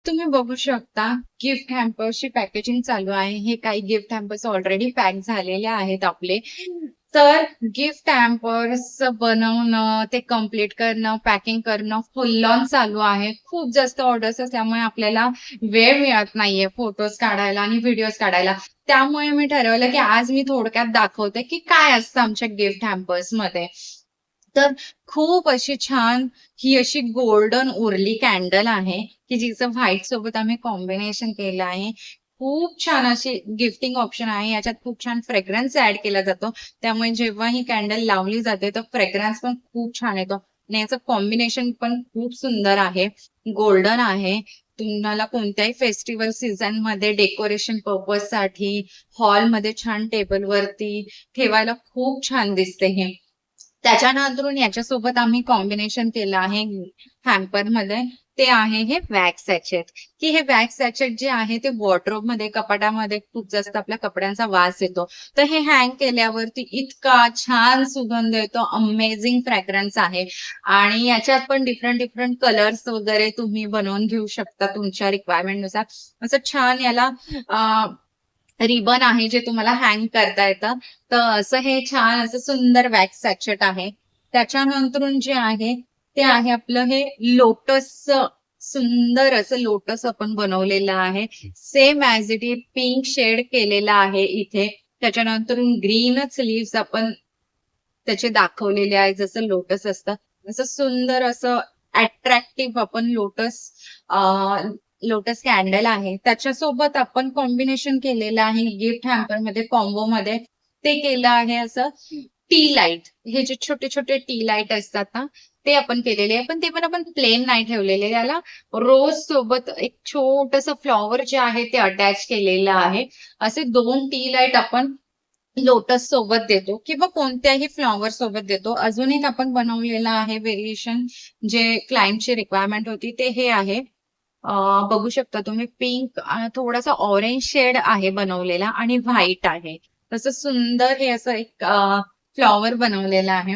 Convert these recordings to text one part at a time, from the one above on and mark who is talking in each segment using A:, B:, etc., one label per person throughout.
A: तुम्ही बघू शकता गिफ्ट हॅम्पर्सची पॅकेजिंग चालू आहे. हे काही गिफ्ट हॅम्पर्स ऑलरेडी पॅक झालेले आहेत आपले. तर गिफ्ट हॅम्पर्स बनवणं, ते कंप्लीट करणं, पॅकिंग करणं फुल ऑन चालू आहे. खूप जास्त ऑर्डर्स असल्यामुळे आपल्याला वेळ मिळत नाहीये फोटोज काढायला आणि व्हिडिओज काढायला. त्यामुळे मी ठरवलं की आज मी थोडक्यात दाखवते की काय असतं आमच्या गिफ्ट हॅम्पर्समध्ये. तर खूप अशी छान ही अशी गोल्डन उरली कॅन्डल आहे, की जिचं व्हाईट सोबत आम्ही कॉम्बिनेशन केलं आहे. खूप छान अशी गिफ्टिंग ऑप्शन आहे. याच्यात खूप छान फ्रेग्रन्स ॲड केला जातो. त्यामुळे जेव्हा ही कॅन्डल लावली जाते, तर फ्रेग्रन्स पण खूप छान येतो आणि याचं कॉम्बिनेशन पण खूप सुंदर आहे. गोल्डन आहे. तुम्हाला कोणत्याही फेस्टिव्हल सीझनमध्ये डेकोरेशन पर्पजसाठी हॉलमध्ये छान टेबलवरती ठेवायला खूप छान दिसते हे. त्याच्यानंतरून याच्यासोबत आम्ही कॉम्बिनेशन केलं आहे हॅम्परमध्ये. ते आहे हे वॅक्स सॅचेट, की हे वॅक्स सॅचेट जे आहे ते वॉर्डरोबमध्ये, कपाटामध्ये खूप जास्त आपल्या कपड्यांचा वास येतो. तर हे हँग केल्यावरती इतका छान सुगंध येतो, अमेझिंग फ्रॅग्रन्स आहे. आणि याच्यात पण डिफरंट डिफरंट कलर्स वगैरे तुम्ही बनवून घेऊ शकता तुमच्या रिक्वायरमेंटनुसार. असं छान याला रिबन आहे जे तुम्हाला हँग करता येतं. तर असं हे छान असं सुंदर वॅक्स सॅचेट आहे. त्याच्यानंतरून जे आहे ते आहे आपलं हे लोटस, सुंदर असं लोटस आपण बनवलेलं आहे. Same as it is pink shade केलेला आहे इथे. त्याच्यानंतरून ग्रीनच लीव्हज आपण त्याचे दाखवलेले आहे जसं लोटस असतं. असं सुंदर असं अट्रॅक्टिव्ह आपण लोटस कॅन्डल आहे. त्याच्यासोबत आपण कॉम्बिनेशन केलेलं आहे गिफ्ट हॅम्परमध्ये कॉम्बोमध्ये. ते केलं आहे असं टी लाईट. हे जे छोटे-छोटे टी लाईट असतात ना, ते आपण केलेले आहे. पण ते पण आपण प्लेन नाही ठेवलेले. त्याला रोज सोबत एक छोटंसं फ्लॉवर जे आहे ते अटॅच केलेलं आहे. असे 2 टी लाईट आपण लोटस सोबत देतो किंवा कोणत्याही फ्लॉवर सोबत देतो. अजून एक आपण बनवलेलं आहे व्हेरिएशन जे क्लायंटची रिक्वायरमेंट होती ते हे आहे. बघू शकता तुम्ही पिंक थोडासा ऑरेंज शेड आहे बनवलेला आणि व्हाईट आहे. तसं सुंदर हे असं एक फ्लॉवर बनवलेलं आहे.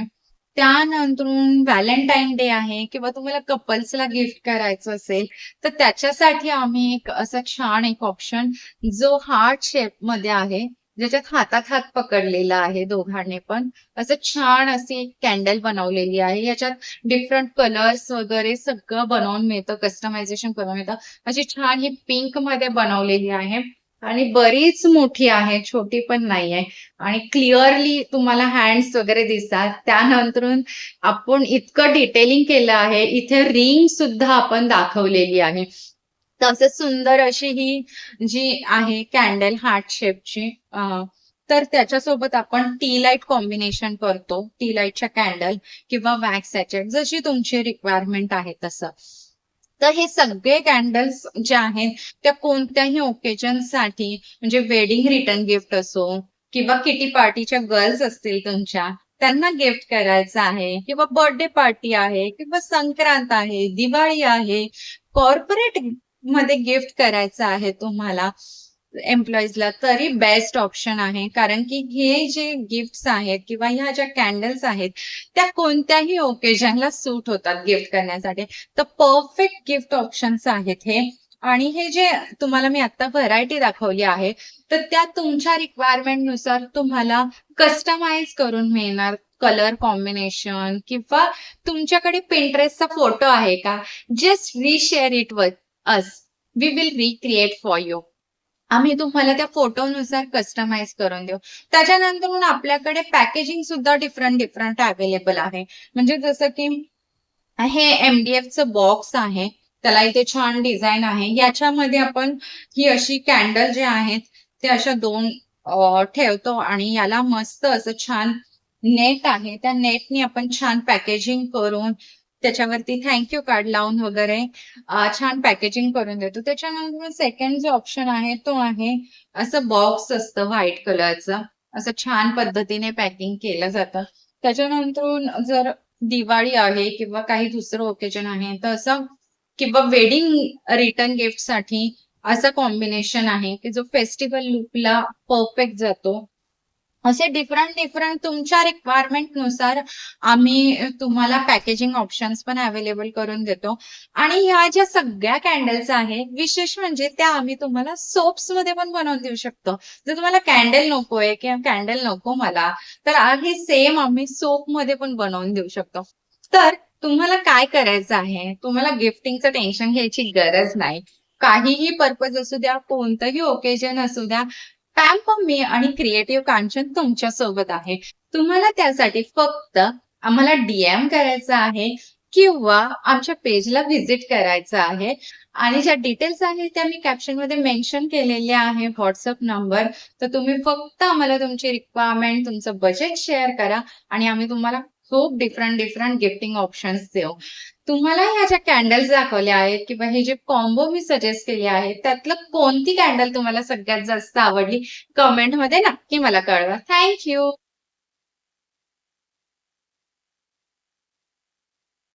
A: त्यानंतरून व्हॅलेंटाईन डे आहे किंवा तुम्हाला कपल्सला गिफ्ट करायचं असेल, तर त्याच्यासाठी आम्ही एक असं छान एक ऑप्शन जो हार्ट शेपमध्ये आहे, ज्याच्यात हातात हात पकडलेला आहे दोघांनी पण. असं छान अशी एक कॅन्डल बनवलेली आहे. याच्यात डिफरंट कलर्स वगैरे सगळं बनवून मिळतं, कस्टमायझेशन करून मिळतं. अशी छान ही पिंकमध्ये बनवलेली आहे आणि बरीच मोठी आहे, छोटी पण नाहीये आणि क्लिअरली तुम्हाला हँड्स वगैरे दिसतात. त्यानंतरून आपण इतकं डिटेलिंग केलं आहे. इथे रिंग सुद्धा आपण दाखवलेली आहे. तर असं सुंदर अशी ही जी आहे कॅन्डल हार्ट शेपची तर त्याच्यासोबत आपण टी लाईट कॉम्बिनेशन करतो. टी लाईटच्या कॅन्डल किंवा वॅक्स सॅचेट जशी तुमची रिक्वायरमेंट आहे तसं. तर हे सगळे कॅन्डल्स जे आहेत त्या कोणत्याही ओकेजनसाठी म्हणजे वेडिंग रिटर्न गिफ्ट असो किंवा किटी पार्टीच्या गर्ल्स असतील तुमच्या, त्यांना गिफ्ट करायचं आहे किंवा बर्थडे पार्टी आहे किंवा संक्रांत आहे, दिवाळी आहे, कॉर्पोरेट मध्ये गिफ्ट करायचं आहे तुम्हाला एम्प्लॉईजला तरी बेस्ट ऑप्शन आहे. कारण की हे जे गिफ्ट्स आहेत किंवा ह्या ज्या कॅन्डल्स आहेत, त्या कोणत्याही ओकेजनला सूट होतात गिफ्ट करण्यासाठी. तर परफेक्ट गिफ्ट ऑप्शन्स आहेत हे. आणि हे जे तुम्हाला मी आता व्हरायटी दाखवली आहे, तर त्या तुमच्या रिक्वायरमेंटनुसार तुम्हाला कस्टमाइज करून मिळणार. कलर कॉम्बिनेशन किंवा तुमच्याकडे Pinterestचा फोटो आहे का? Just reshare it with us. We will recreate for you. आम्ही तुम्हाला त्या फोटोनुसार कस्टमाइज करून देऊ. त्याच्यानंतरून आपल्याकडे पॅकेजिंग सुद्धा डिफरंट डिफरंट अवेलेबल आहे. म्हणजे जसं की हे एम-डी-एफचं बॉक्स आहे. त्याला इथे छान डिझाइन आहे. याच्यामध्ये आपण ही अशी कॅन्डल जे आहेत, ते अशा 2 ठेवतो आणि याला मस्त असं छान नेट आहे. त्या नेटनी आपण छान पॅकेजिंग करून त्याच्यावरती थँक यू कार्ड लावून वगैरे छान पॅकेजिंग करून देतो. त्याच्यानंतर सेकंड जो ऑप्शन आहे, तो आहे असं बॉक्स असतं व्हाईट कलरचं. असं छान पद्धतीने पॅकिंग केलं जातं. त्याच्यानंतरून जर दिवाळी आहे किंवा काही दुसरं ओकेजन आहे, तर असं किंवा वेडिंग रिटर्न गिफ्टसाठी असं कॉम्बिनेशन आहे, की जो फेस्टिव्हल लूकला परफेक्ट जातो. असे डिफरंट डिफरंट तुमच्या रिक्वायरमेंट नुसार आम्ही तुम्हाला पॅकेजिंग ऑप्शन्स पण अवेलेबल करून देतो. आणि ह्या ज्या सगळ्या कॅन्डल्स आहेत, विशेष म्हणजे त्या आम्ही तुम्हाला सोप्स मध्ये पण बनवून देऊ शकतो. जर तुम्हाला कॅन्डल नकोय किंवा कॅन्डल नको मला, तर हे सेम आम्ही सोप मध्ये पण बनवून देऊ शकतो. तर तुम्हाला काय करायचं आहे, तुम्हाला गिफ्टिंगचं टेन्शन घ्यायची गरज नाही. काहीही पर्पज असू द्या, कोणतंही ओकेजन असू द्या, पॅम्प मी आणि क्रिएटिव्ह कांचन तुमच्या सोबत आहे. तुम्हाला त्यासाठी फक्त आम्हाला डीएम करायचं आहे किंवा आमच्या पेजला व्हिजिट करायचं आहे. आणि ज्या डिटेल्स आहेत त्या मी कॅप्शनमध्ये मेन्शन केलेल्या आहे, व्हॉट्सअप नंबर. तर तुम्ही फक्त आम्हाला तुमची रिक्वायरमेंट, तुमचं बजेट शेअर करा आणि आम्ही तुम्हाला खूप डिफरंट डिफरंट गिफ्टिंग ऑप्शन्स देऊ. तुम्हाला ह्या ज्या कॅन्डल्स दाखवल्या आहेत किंवा हे जे कॉम्बो मी सजेस्ट केले आहेत, त्यातलं कोणती कॅन्डल तुम्हाला सगळ्यात जास्त आवडली, कमेंटमध्ये नक्की मला कळवा. Thank you.